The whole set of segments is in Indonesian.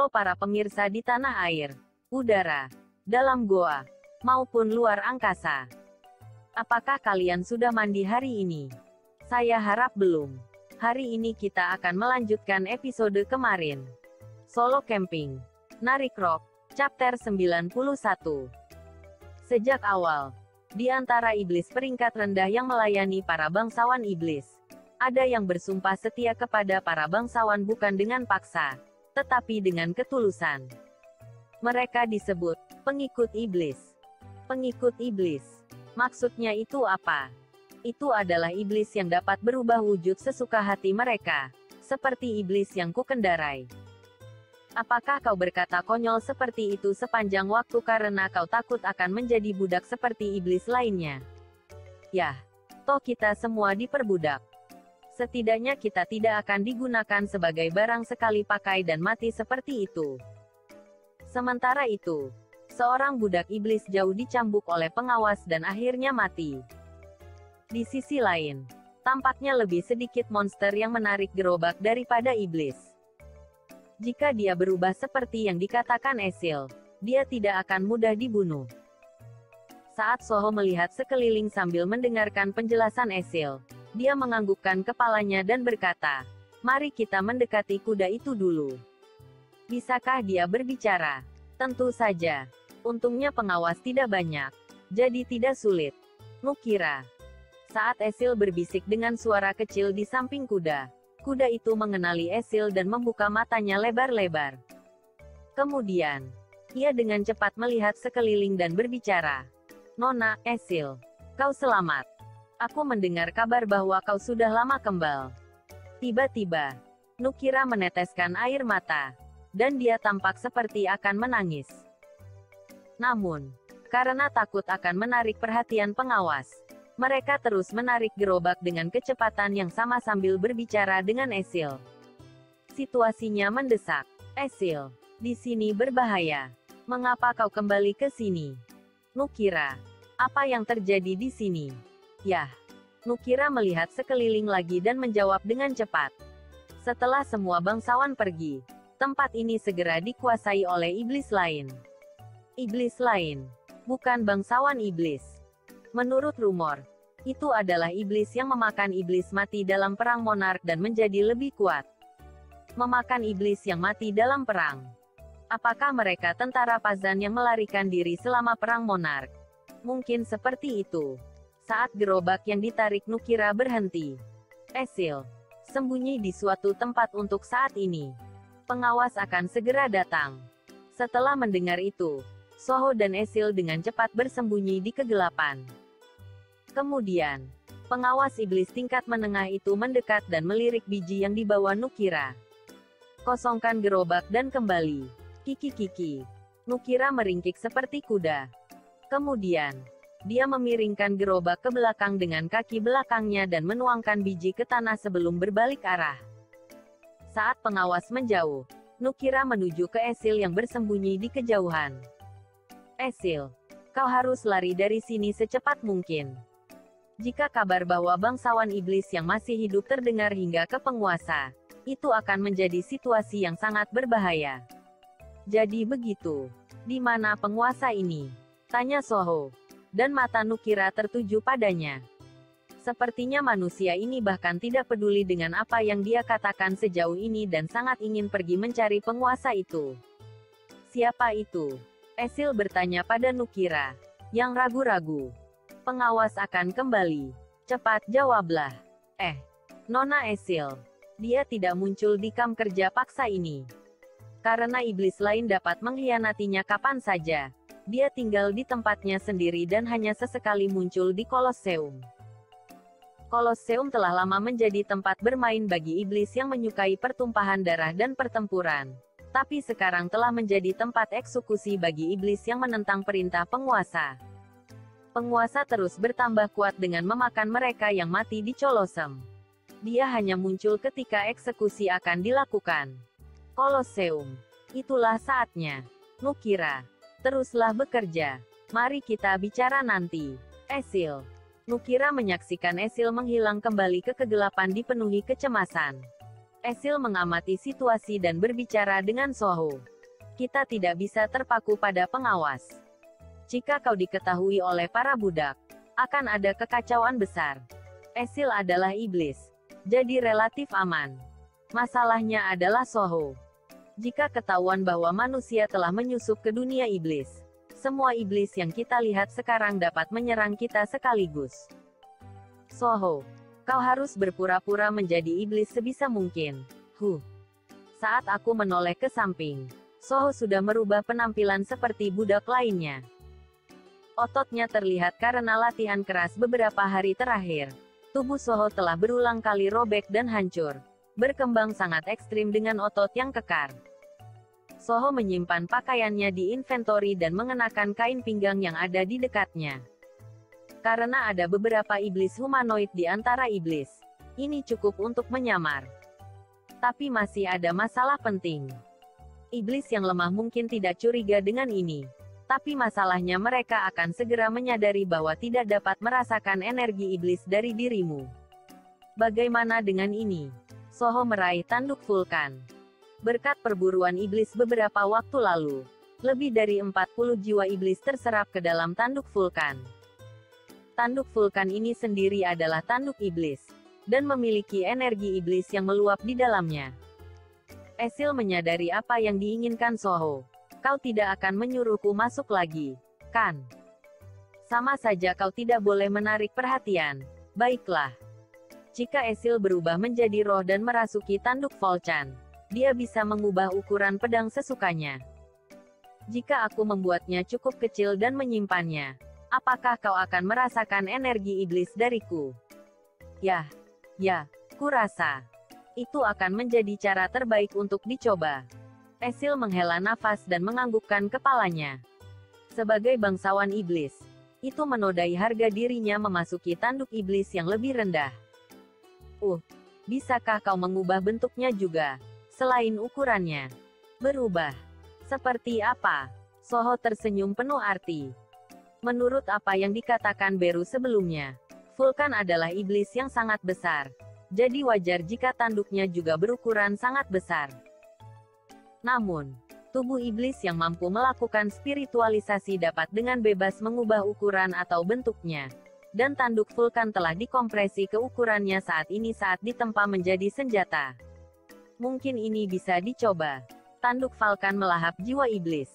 Halo para pemirsa di tanah air, udara, dalam goa, maupun luar angkasa. Apakah kalian sudah mandi hari ini? Saya harap belum. Hari ini kita akan melanjutkan episode kemarin. Solo Camping, Narik Rock, Chapter 91. Sejak awal, di antara iblis peringkat rendah yang melayani para bangsawan iblis, ada yang bersumpah setia kepada para bangsawan bukan dengan paksa, tetapi dengan ketulusan. Mereka disebut pengikut iblis. Pengikut iblis. Maksudnya itu apa? Itu adalah iblis yang dapat berubah wujud sesuka hati mereka, seperti iblis yang kukendarai. Apakah kau berkata konyol seperti itu sepanjang waktu karena kau takut akan menjadi budak seperti iblis lainnya? Yah, toh kita semua diperbudak. Setidaknya kita tidak akan digunakan sebagai barang sekali pakai dan mati seperti itu. Sementara itu, seorang budak iblis jauh dicambuk oleh pengawas dan akhirnya mati. Di sisi lain, tampaknya lebih sedikit monster yang menarik gerobak daripada iblis. Jika dia berubah seperti yang dikatakan Esil, dia tidak akan mudah dibunuh. Saat Soho melihat sekeliling sambil mendengarkan penjelasan Esil, dia menganggukkan kepalanya dan berkata, "Mari kita mendekati kuda itu dulu." Bisakah dia berbicara? Tentu saja. Untungnya pengawas tidak banyak, jadi tidak sulit. Nukira. Saat Esil berbisik dengan suara kecil di samping kuda, kuda itu mengenali Esil dan membuka matanya lebar-lebar. Kemudian, ia dengan cepat melihat sekeliling dan berbicara. "Nona, Esil, kau selamat. Aku mendengar kabar bahwa kau sudah lama kembal." Tiba-tiba, Nukira meneteskan air mata, dan dia tampak seperti akan menangis. Namun, karena takut akan menarik perhatian pengawas, mereka terus menarik gerobak dengan kecepatan yang sama sambil berbicara dengan Esil. Situasinya mendesak. "Esil, di sini berbahaya. Mengapa kau kembali ke sini?" "Nukira, apa yang terjadi di sini?" "Yah." Nukira melihat sekeliling lagi dan menjawab dengan cepat. "Setelah semua bangsawan pergi, tempat ini segera dikuasai oleh iblis lain." Iblis lain, bukan bangsawan iblis. Menurut rumor, itu adalah iblis yang memakan iblis mati dalam perang monark dan menjadi lebih kuat. Memakan iblis yang mati dalam perang. Apakah mereka tentara Pazan yang melarikan diri selama perang monark? Mungkin seperti itu. Saat gerobak yang ditarik Nukira berhenti, Esil sembunyi di suatu tempat untuk saat ini. Pengawas akan segera datang. Setelah mendengar itu, Soho dan Esil dengan cepat bersembunyi di kegelapan. Kemudian, pengawas iblis tingkat menengah itu mendekat dan melirik biji yang dibawa Nukira. "Kosongkan gerobak dan kembali. Kiki-kiki." Nukira meringkik seperti kuda. Kemudian, dia memiringkan gerobak ke belakang dengan kaki belakangnya dan menuangkan biji ke tanah sebelum berbalik arah. Saat pengawas menjauh, Nukira menuju ke Esil yang bersembunyi di kejauhan. "Esil, kau harus lari dari sini secepat mungkin. Jika kabar bahwa bangsawan iblis yang masih hidup terdengar hingga ke penguasa, itu akan menjadi situasi yang sangat berbahaya." "Jadi begitu. Di mana penguasa ini?" tanya Soho. Dan mata Nukira tertuju padanya. Sepertinya manusia ini bahkan tidak peduli dengan apa yang dia katakan sejauh ini dan sangat ingin pergi mencari penguasa itu. "Siapa itu?" Esil bertanya pada Nukira, yang ragu-ragu. "Pengawas akan kembali. Cepat jawablah." Nona Esil. Dia tidak muncul di kamp kerja paksa ini. Karena iblis lain dapat mengkhianatinya kapan saja, dia tinggal di tempatnya sendiri dan hanya sesekali muncul di Kolosseum. Kolosseum telah lama menjadi tempat bermain bagi iblis yang menyukai pertumpahan darah dan pertempuran. Tapi sekarang telah menjadi tempat eksekusi bagi iblis yang menentang perintah penguasa. Penguasa terus bertambah kuat dengan memakan mereka yang mati di Colosseum. Dia hanya muncul ketika eksekusi akan dilakukan. Kolosseum. Itulah saatnya. Nukira. Teruslah bekerja. Mari kita bicara nanti. Esil. Nukira menyaksikan Esil menghilang kembali ke kegelapan dipenuhi kecemasan. Esil mengamati situasi dan berbicara dengan Soho. Kita tidak bisa terpaku pada pengawas. Jika kau diketahui oleh para budak, akan ada kekacauan besar. Esil adalah iblis, jadi relatif aman. Masalahnya adalah Soho. Jika ketahuan bahwa manusia telah menyusup ke dunia iblis, semua iblis yang kita lihat sekarang dapat menyerang kita sekaligus. Soho, kau harus berpura-pura menjadi iblis sebisa mungkin. Saat aku menoleh ke samping, Soho sudah merubah penampilan seperti budak lainnya. Ototnya terlihat karena latihan keras beberapa hari terakhir. Tubuh Soho telah berulang kali robek dan hancur, berkembang sangat ekstrim dengan otot yang kekar. Soho menyimpan pakaiannya di inventory dan mengenakan kain pinggang yang ada di dekatnya. Karena ada beberapa iblis humanoid di antara iblis, ini cukup untuk menyamar. Tapi masih ada masalah penting. Iblis yang lemah mungkin tidak curiga dengan ini. Tapi masalahnya mereka akan segera menyadari bahwa tidak dapat merasakan energi iblis dari dirimu. Bagaimana dengan ini? Soho meraih tanduk vulkan. Berkat perburuan iblis beberapa waktu lalu, lebih dari 40 jiwa iblis terserap ke dalam tanduk vulkan. Tanduk vulkan ini sendiri adalah tanduk iblis, dan memiliki energi iblis yang meluap di dalamnya. Esil menyadari apa yang diinginkan Soho. Kau tidak akan menyuruhku masuk lagi, kan? Sama saja kau tidak boleh menarik perhatian. Baiklah. Jika Esil berubah menjadi roh dan merasuki tanduk Volcan, dia bisa mengubah ukuran pedang sesukanya. Jika aku membuatnya cukup kecil dan menyimpannya, apakah kau akan merasakan energi iblis dariku? Ya, kurasa. Itu akan menjadi cara terbaik untuk dicoba. Esil menghela nafas dan menganggukkan kepalanya. Sebagai bangsawan iblis, itu menodai harga dirinya memasuki tanduk iblis yang lebih rendah. Bisakah kau mengubah bentuknya juga, selain ukurannya? Berubah? Seperti apa? Soho tersenyum penuh arti. Menurut apa yang dikatakan Beru sebelumnya, Vulkan adalah iblis yang sangat besar. Jadi wajar jika tanduknya juga berukuran sangat besar. Namun, tubuh iblis yang mampu melakukan spiritualisasi dapat dengan bebas mengubah ukuran atau bentuknya. Dan tanduk Vulkan telah dikompresi ke ukurannya saat ini saat ditempa menjadi senjata. Mungkin ini bisa dicoba. Tanduk Vulkan melahap jiwa iblis.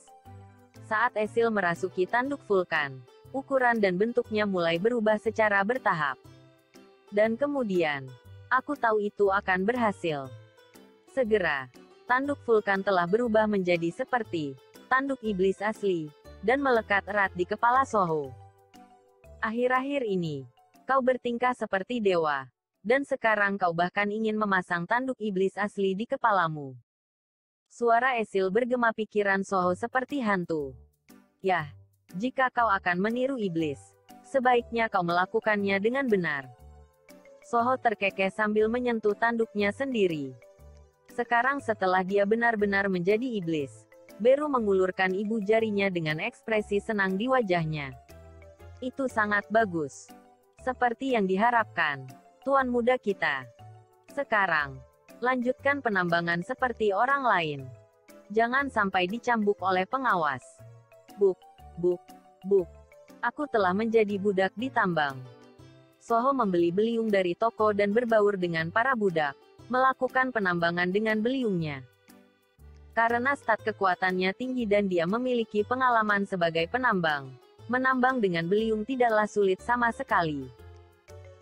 Saat Esil merasuki tanduk Vulkan, ukuran dan bentuknya mulai berubah secara bertahap. Dan kemudian, aku tahu itu akan berhasil. Segera, tanduk Vulkan telah berubah menjadi seperti tanduk iblis asli, dan melekat erat di kepala Soho. Akhir-akhir ini, kau bertingkah seperti dewa, dan sekarang kau bahkan ingin memasang tanduk iblis asli di kepalamu. Suara Esil bergema pikiran Soho seperti hantu. Yah, jika kau akan meniru iblis, sebaiknya kau melakukannya dengan benar. Soho terkekeh sambil menyentuh tanduknya sendiri. Sekarang setelah dia benar-benar menjadi iblis, Beru mengulurkan ibu jarinya dengan ekspresi senang di wajahnya. Itu sangat bagus. Seperti yang diharapkan, tuan muda kita. Sekarang, lanjutkan penambangan seperti orang lain. Jangan sampai dicambuk oleh pengawas. Buk. Aku telah menjadi budak di tambang. Soho membeli beliung dari toko dan berbaur dengan para budak, melakukan penambangan dengan beliungnya. Karena stat kekuatannya tinggi dan dia memiliki pengalaman sebagai penambang, menambang dengan beliung tidaklah sulit sama sekali.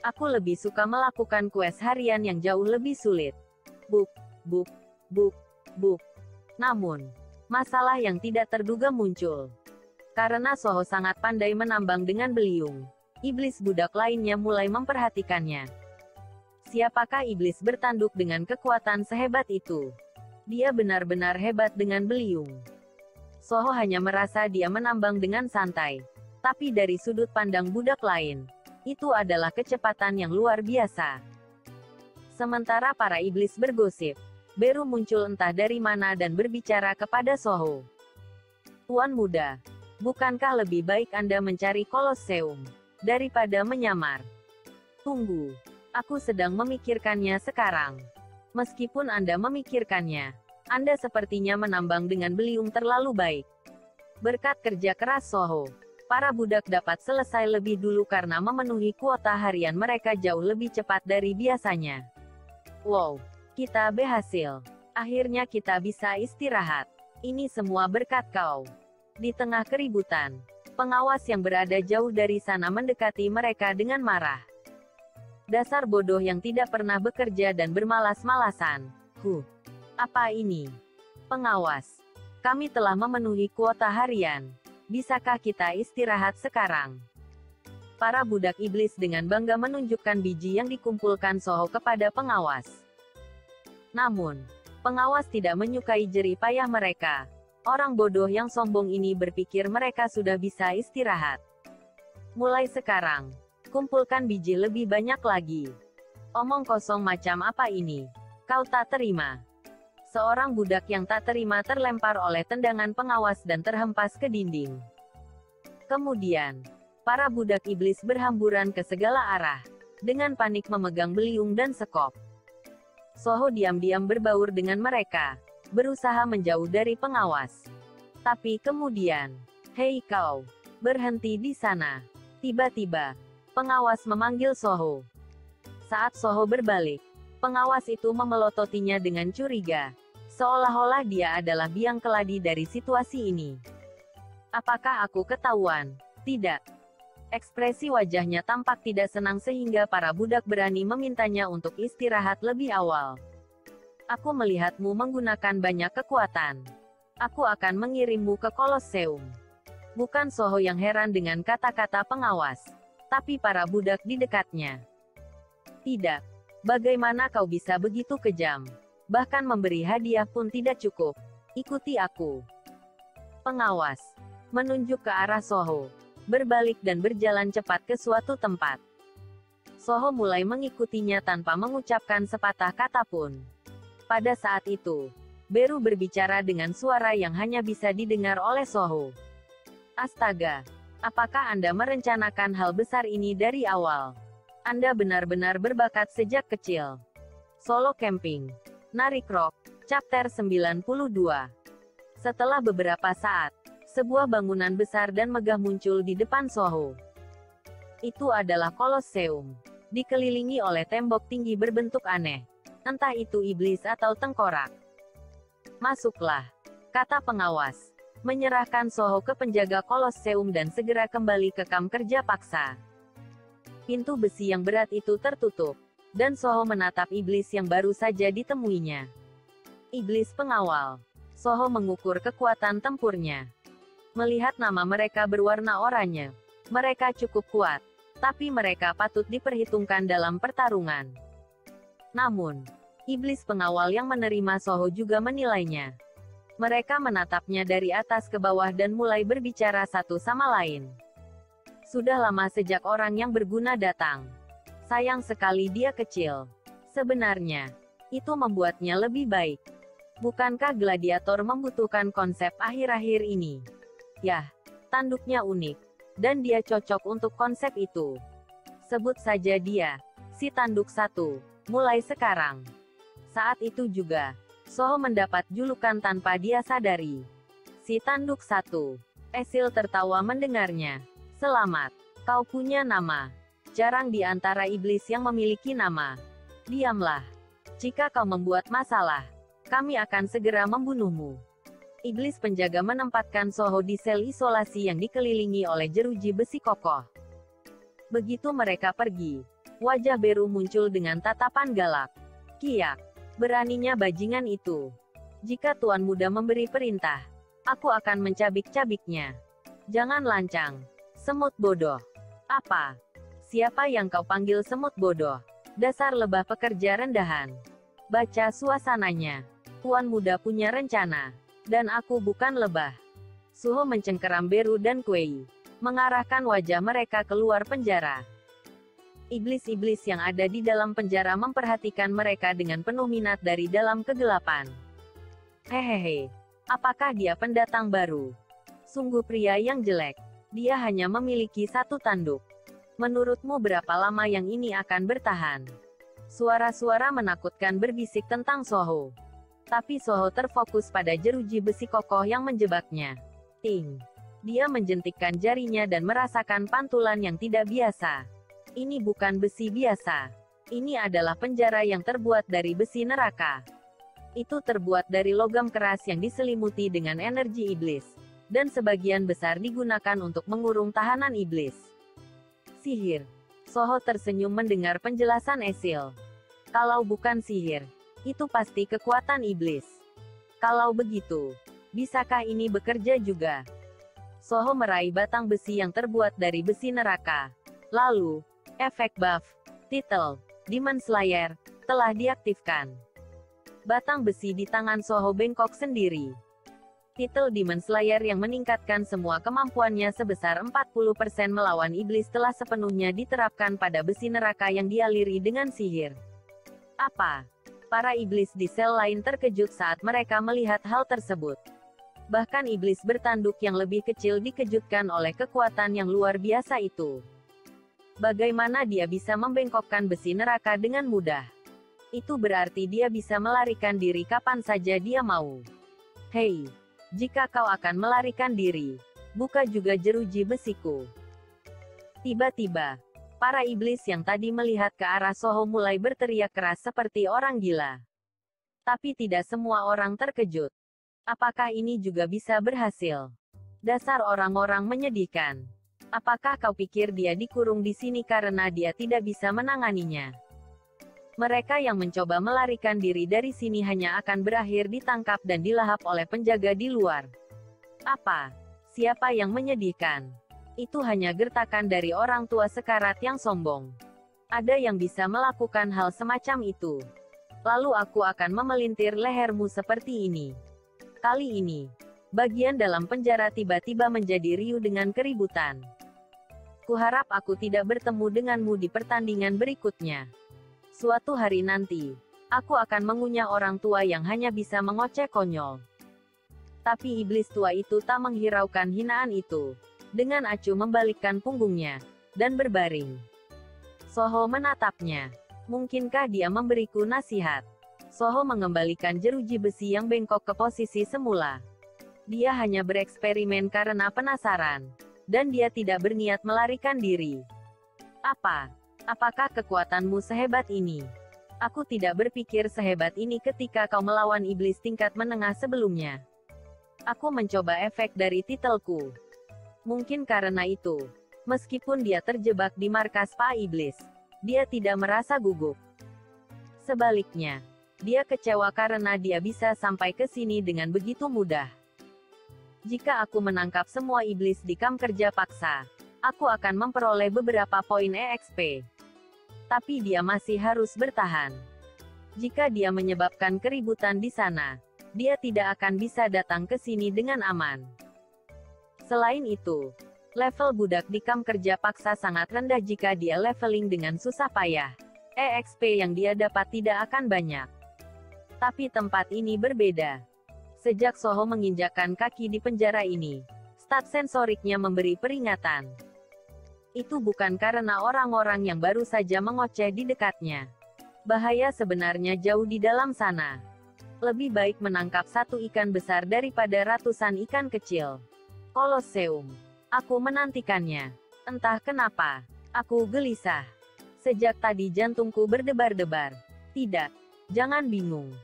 Aku lebih suka melakukan quest harian yang jauh lebih sulit. Buk. Namun, masalah yang tidak terduga muncul. Karena Soho sangat pandai menambang dengan beliung, iblis budak lainnya mulai memperhatikannya. Siapakah iblis bertanduk dengan kekuatan sehebat itu? Dia benar-benar hebat dengan beliung. Soho hanya merasa dia menambang dengan santai. Tapi dari sudut pandang budak lain, itu adalah kecepatan yang luar biasa. Sementara para iblis bergosip, Beru muncul entah dari mana dan berbicara kepada Soho. Tuan muda, bukankah lebih baik Anda mencari Kolosseum daripada menyamar? Tunggu. Aku sedang memikirkannya sekarang. Meskipun Anda memikirkannya, Anda sepertinya menambang dengan beliung terlalu baik. Berkat kerja keras Soho, para budak dapat selesai lebih dulu karena memenuhi kuota harian mereka jauh lebih cepat dari biasanya. Wow, kita berhasil. Akhirnya kita bisa istirahat. Ini semua berkat kau. Di tengah keributan, pengawas yang berada jauh dari sana mendekati mereka dengan marah. Dasar bodoh yang tidak pernah bekerja dan bermalas-malasan. Apa ini? Pengawas, kami telah memenuhi kuota harian. Bisakah kita istirahat sekarang? Para budak iblis dengan bangga menunjukkan biji yang dikumpulkan Soho kepada pengawas. Namun, pengawas tidak menyukai jerih payah mereka. Orang bodoh yang sombong ini berpikir mereka sudah bisa istirahat. Mulai sekarang, kumpulkan biji lebih banyak lagi. Omong kosong macam apa ini? Kau tak terima. Seorang budak yang tak terima terlempar oleh tendangan pengawas dan terhempas ke dinding. Kemudian, para budak iblis berhamburan ke segala arah, dengan panik memegang beliung dan sekop. Soho diam-diam berbaur dengan mereka, berusaha menjauh dari pengawas. Tapi kemudian, "Hei kau, berhenti di sana." Tiba-tiba, pengawas memanggil Soho. Saat Soho berbalik, pengawas itu memelototinya dengan curiga, seolah-olah dia adalah biang keladi dari situasi ini. Apakah aku ketahuan? Tidak. Ekspresi wajahnya tampak tidak senang sehingga para budak berani memintanya untuk istirahat lebih awal. Aku melihatmu menggunakan banyak kekuatan. Aku akan mengirimmu ke Kolosseum. Bukan Soho yang heran dengan kata-kata pengawas, tapi para budak di dekatnya. Tidak. Bagaimana kau bisa begitu kejam? Bahkan memberi hadiah pun tidak cukup. Ikuti aku. Pengawas menunjuk ke arah Soho, berbalik dan berjalan cepat ke suatu tempat. Soho mulai mengikutinya tanpa mengucapkan sepatah kata pun. Pada saat itu, Beru berbicara dengan suara yang hanya bisa didengar oleh Soho. Astaga, apakah Anda merencanakan hal besar ini dari awal? Anda benar-benar berbakat sejak kecil. Solo Camping. Narik Rock, Chapter 92. Setelah beberapa saat, sebuah bangunan besar dan megah muncul di depan Soho. Itu adalah Kolosseum, dikelilingi oleh tembok tinggi berbentuk aneh. Entah itu iblis atau tengkorak. Masuklah, kata pengawas, menyerahkan Soho ke penjaga Kolosseum dan segera kembali ke kamp kerja paksa. Pintu besi yang berat itu tertutup, dan Soho menatap iblis yang baru saja ditemuinya. Iblis pengawal. Soho mengukur kekuatan tempurnya. Melihat nama mereka berwarna oranye, mereka cukup kuat, tapi mereka patut diperhitungkan dalam pertarungan. Namun, iblis pengawal yang menerima Soho juga menilainya. Mereka menatapnya dari atas ke bawah dan mulai berbicara satu sama lain. Sudah lama sejak orang yang berguna datang. Sayang sekali dia kecil. Sebenarnya, itu membuatnya lebih baik. Bukankah gladiator membutuhkan konsep akhir-akhir ini? Yah, tanduknya unik. Dan dia cocok untuk konsep itu. Sebut saja dia, si tanduk satu, mulai sekarang. Saat itu juga, Soho mendapat julukan tanpa dia sadari. Si tanduk satu. Esil tertawa mendengarnya. Selamat, kau punya nama. Jarang di antara iblis yang memiliki nama. Diamlah. Jika kau membuat masalah, kami akan segera membunuhmu. Iblis penjaga menempatkan Soho di sel isolasi yang dikelilingi oleh jeruji besi kokoh. Begitu mereka pergi, wajah Beru muncul dengan tatapan galak. Kiak, beraninya bajingan itu. Jika Tuan Muda memberi perintah, aku akan mencabik-cabiknya. Jangan lancang, semut bodoh. Apa? Siapa yang kau panggil semut bodoh? Dasar lebah pekerja rendahan. Baca suasananya. Tuan Muda punya rencana. Dan aku bukan lebah. Suho mencengkeram Beru dan Kuei, mengarahkan wajah mereka keluar penjara. Iblis-iblis yang ada di dalam penjara memperhatikan mereka dengan penuh minat dari dalam kegelapan. Hehehe. Apakah dia pendatang baru? Sungguh pria yang jelek. Dia hanya memiliki satu tanduk. Menurutmu berapa lama yang ini akan bertahan? Suara-suara menakutkan berbisik tentang Soho. Tapi Soho terfokus pada jeruji besi kokoh yang menjebaknya. Ting. Dia menjentikkan jarinya dan merasakan pantulan yang tidak biasa. Ini bukan besi biasa. Ini adalah penjara yang terbuat dari besi neraka. Itu terbuat dari logam keras yang diselimuti dengan energi iblis. Dan sebagian besar digunakan untuk mengurung tahanan iblis. Sihir. Soho tersenyum mendengar penjelasan Esil. Kalau bukan sihir, itu pasti kekuatan iblis. Kalau begitu, bisakah ini bekerja juga? Soho meraih batang besi yang terbuat dari besi neraka. Lalu, efek buff, titel, Demon Slayer, telah diaktifkan. Batang besi di tangan Soho bengkok sendiri. Titel Demon Slayer yang meningkatkan semua kemampuannya sebesar 40% melawan iblis telah sepenuhnya diterapkan pada besi neraka yang dialiri dengan sihir. Apa? Para iblis di sel lain terkejut saat mereka melihat hal tersebut. Bahkan iblis bertanduk yang lebih kecil dikejutkan oleh kekuatan yang luar biasa itu. Bagaimana dia bisa membengkokkan besi neraka dengan mudah? Itu berarti dia bisa melarikan diri kapan saja dia mau. Hei, jika kau akan melarikan diri, buka juga jeruji besiku. Tiba-tiba, para iblis yang tadi melihat ke arah Soho mulai berteriak keras seperti orang gila. Tapi tidak semua orang terkejut. Apakah ini juga bisa berhasil? Dasar orang-orang menyedihkan. Apakah kau pikir dia dikurung di sini karena dia tidak bisa menanganinya? Mereka yang mencoba melarikan diri dari sini hanya akan berakhir ditangkap dan dilahap oleh penjaga di luar. Apa? Siapa yang menyedihkan? Itu hanya gertakan dari orang tua sekarat yang sombong. Ada yang bisa melakukan hal semacam itu. Lalu aku akan memelintir lehermu seperti ini. Kali ini, bagian dalam penjara tiba-tiba menjadi riuh dengan keributan. Kuharap aku tidak bertemu denganmu di pertandingan berikutnya. Suatu hari nanti, aku akan mengunyah orang tua yang hanya bisa mengoceh konyol. Tapi iblis tua itu tak menghiraukan hinaan itu. Dengan acuh membalikkan punggungnya, dan berbaring. Soho menatapnya. Mungkinkah dia memberiku nasihat? Soho mengembalikan jeruji besi yang bengkok ke posisi semula. Dia hanya bereksperimen karena penasaran. Dan dia tidak berniat melarikan diri. Apa? Apakah kekuatanmu sehebat ini? Aku tidak berpikir sehebat ini ketika kau melawan iblis tingkat menengah sebelumnya. Aku mencoba efek dari titelku. Mungkin karena itu, meskipun dia terjebak di markas Pak Iblis, dia tidak merasa gugup. Sebaliknya, dia kecewa karena dia bisa sampai ke sini dengan begitu mudah. Jika aku menangkap semua iblis di kamp kerja paksa, aku akan memperoleh beberapa poin EXP. Tapi dia masih harus bertahan. Jika dia menyebabkan keributan di sana, dia tidak akan bisa datang ke sini dengan aman. Selain itu, level budak di kamp kerja paksa sangat rendah jika dia leveling dengan susah payah. EXP yang dia dapat tidak akan banyak. Tapi tempat ini berbeda. Sejak Soho menginjakkan kaki di penjara ini, stat sensoriknya memberi peringatan. Itu bukan karena orang-orang yang baru saja mengoceh di dekatnya. Bahaya sebenarnya jauh di dalam sana. Lebih baik menangkap satu ikan besar daripada ratusan ikan kecil. Kolosseum. Aku menantikannya. Entah kenapa, aku gelisah. Sejak tadi jantungku berdebar-debar. Tidak. Jangan bingung.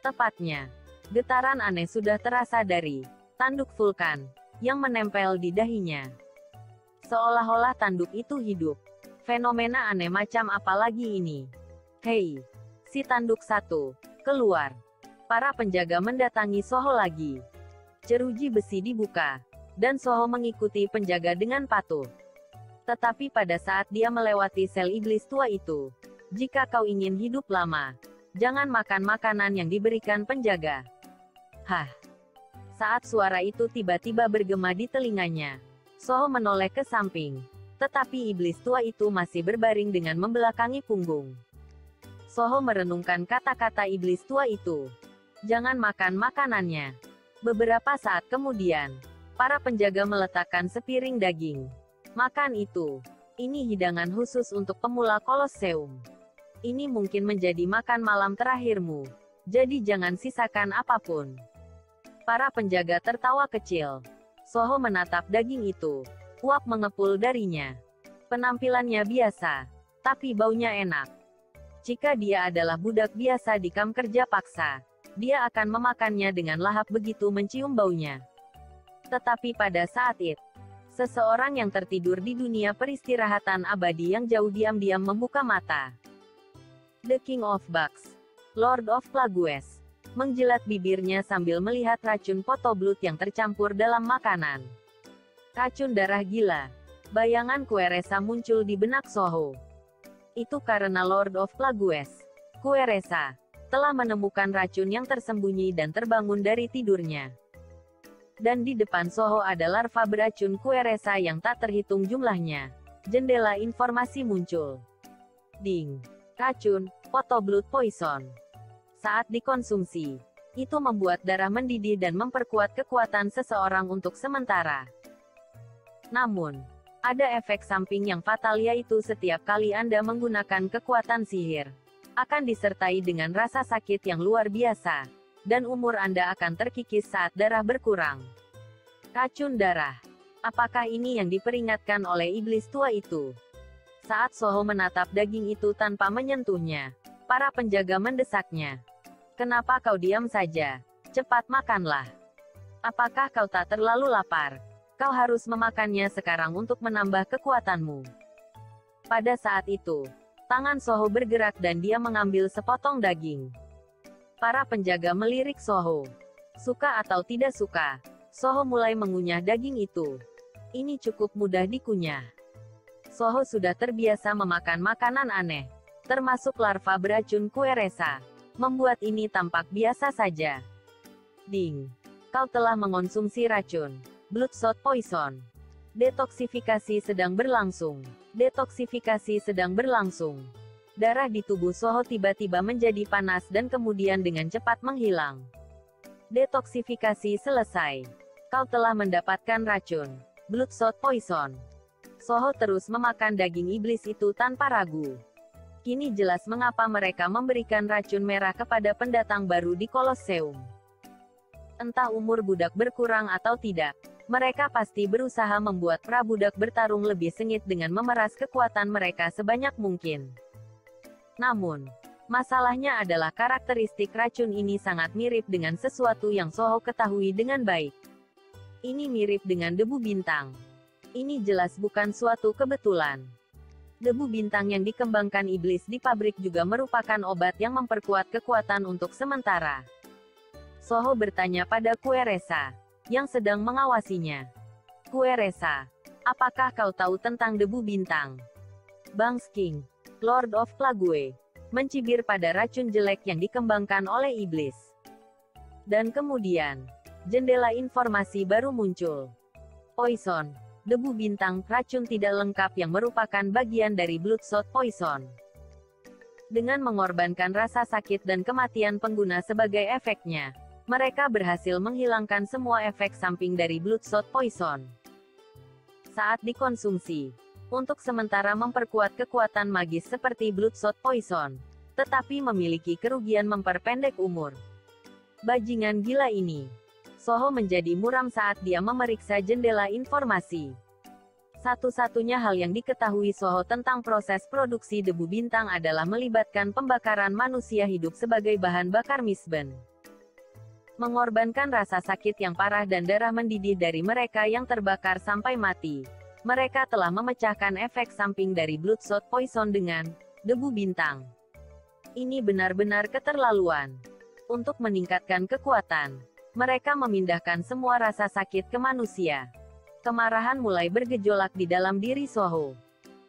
Tepatnya, getaran aneh sudah terasa dari tanduk vulkan yang menempel di dahinya. Seolah-olah tanduk itu hidup. Fenomena aneh macam apa lagi ini? Hei, si tanduk satu, keluar. Para penjaga mendatangi Soho lagi. Jeruji besi dibuka, dan Soho mengikuti penjaga dengan patuh. Tetapi pada saat dia melewati sel iblis tua itu, jika kau ingin hidup lama, jangan makan makanan yang diberikan penjaga. Hah. Saat suara itu tiba-tiba bergema di telinganya, Soho menoleh ke samping. Tetapi iblis tua itu masih berbaring dengan membelakangi punggung. Soho merenungkan kata-kata iblis tua itu. Jangan makan makanannya. Beberapa saat kemudian, para penjaga meletakkan sepiring daging. Makan itu. Ini hidangan khusus untuk pemula Kolosseum. Ini mungkin menjadi makan malam terakhirmu. Jadi jangan sisakan apapun. Para penjaga tertawa kecil. Soho menatap daging itu. Uap mengepul darinya. Penampilannya biasa, tapi baunya enak. Jika dia adalah budak biasa di kamp kerja paksa, dia akan memakannya dengan lahap begitu mencium baunya. Tetapi pada saat itu, seseorang yang tertidur di dunia peristirahatan abadi yang jauh diam-diam membuka mata. The King of Bugs, Lord of Plagueis, menjilat bibirnya sambil melihat racun potoblut yang tercampur dalam makanan. Racun darah gila. Bayangan Kueresa muncul di benak Soho. Itu karena Lord of Plagueis, Kueresa, telah menemukan racun yang tersembunyi dan terbangun dari tidurnya. Dan di depan Soho ada larva beracun Kueresa yang tak terhitung jumlahnya. Jendela informasi muncul. Ding. Racun, potoblut poison. Saat dikonsumsi, itu membuat darah mendidih dan memperkuat kekuatan seseorang untuk sementara. Namun, ada efek samping yang fatal, yaitu setiap kali Anda menggunakan kekuatan sihir, akan disertai dengan rasa sakit yang luar biasa, dan umur Anda akan terkikis saat darah berkurang. Racun darah. Apakah ini yang diperingatkan oleh iblis tua itu? Saat Soho menatap daging itu tanpa menyentuhnya, para penjaga mendesaknya. Kenapa kau diam saja? Cepat makanlah. Apakah kau tak terlalu lapar? Kau harus memakannya sekarang untuk menambah kekuatanmu. Pada saat itu, tangan Soho bergerak dan dia mengambil sepotong daging. Para penjaga melirik Soho. Suka atau tidak suka, Soho mulai mengunyah daging itu. Ini cukup mudah dikunyah. Soho sudah terbiasa memakan makanan aneh, termasuk larva beracun Kueresa. Membuat ini tampak biasa saja. Ding. Kau telah mengonsumsi racun. Bloodshot poison. Detoksifikasi sedang berlangsung. Detoksifikasi sedang berlangsung. Darah di tubuh Soho tiba-tiba menjadi panas dan kemudian dengan cepat menghilang. Detoksifikasi selesai. Kau telah mendapatkan racun. Bloodshot poison. Soho terus memakan daging iblis itu tanpa ragu. Kini jelas mengapa mereka memberikan racun merah kepada pendatang baru di Kolosseum. Entah umur budak berkurang atau tidak, mereka pasti berusaha membuat prabudak bertarung lebih sengit dengan memeras kekuatan mereka sebanyak mungkin. Namun, masalahnya adalah karakteristik racun ini sangat mirip dengan sesuatu yang Soho ketahui dengan baik. Ini mirip dengan debu bintang. Ini jelas bukan suatu kebetulan. Debu bintang yang dikembangkan iblis di pabrik juga merupakan obat yang memperkuat kekuatan untuk sementara. Soho bertanya pada Kueresa, yang sedang mengawasinya. Kueresa, apakah kau tahu tentang debu bintang? Bangs King, Lord of Plague, mencibir pada racun jelek yang dikembangkan oleh iblis. Dan kemudian, jendela informasi baru muncul. Poison. Debu bintang, racun tidak lengkap yang merupakan bagian dari Bloodshot poison. Dengan mengorbankan rasa sakit dan kematian pengguna sebagai efeknya, mereka berhasil menghilangkan semua efek samping dari Bloodshot poison. Saat dikonsumsi, untuk sementara memperkuat kekuatan magis seperti Bloodshot poison, tetapi memiliki kerugian memperpendek umur. Bajingan gila ini. Soho menjadi muram saat dia memeriksa jendela informasi. Satu-satunya hal yang diketahui Soho tentang proses produksi debu bintang adalah melibatkan pembakaran manusia hidup sebagai bahan bakar misben. Mengorbankan rasa sakit yang parah dan darah mendidih dari mereka yang terbakar sampai mati. Mereka telah memecahkan efek samping dari Bloodshot poison dengan debu bintang. Ini benar-benar keterlaluan. Untuk meningkatkan kekuatan, mereka memindahkan semua rasa sakit ke manusia. Kemarahan mulai bergejolak di dalam diri Soho.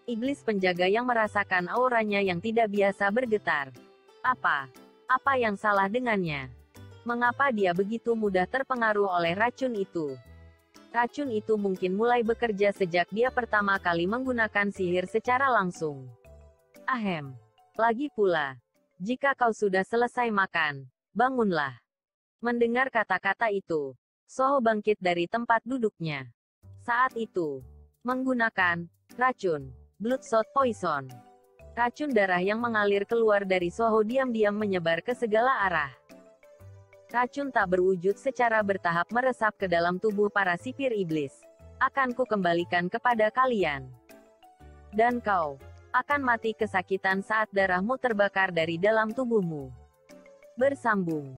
Iblis penjaga yang merasakan auranya yang tidak biasa bergetar. Apa yang salah dengannya? Mengapa dia begitu mudah terpengaruh oleh racun itu? Racun itu mungkin mulai bekerja sejak dia pertama kali menggunakan sihir secara langsung. Ahem. Lagi pula, jika kau sudah selesai makan, bangunlah. Mendengar kata-kata itu, Soho bangkit dari tempat duduknya. Saat itu, menggunakan racun, Bloodshot poison. Racun darah yang mengalir keluar dari Soho diam-diam menyebar ke segala arah. Racun tak berwujud secara bertahap meresap ke dalam tubuh para sipir iblis. Akan ku kembalikan kepada kalian. Dan kau akan mati kesakitan saat darahmu terbakar dari dalam tubuhmu. Bersambung.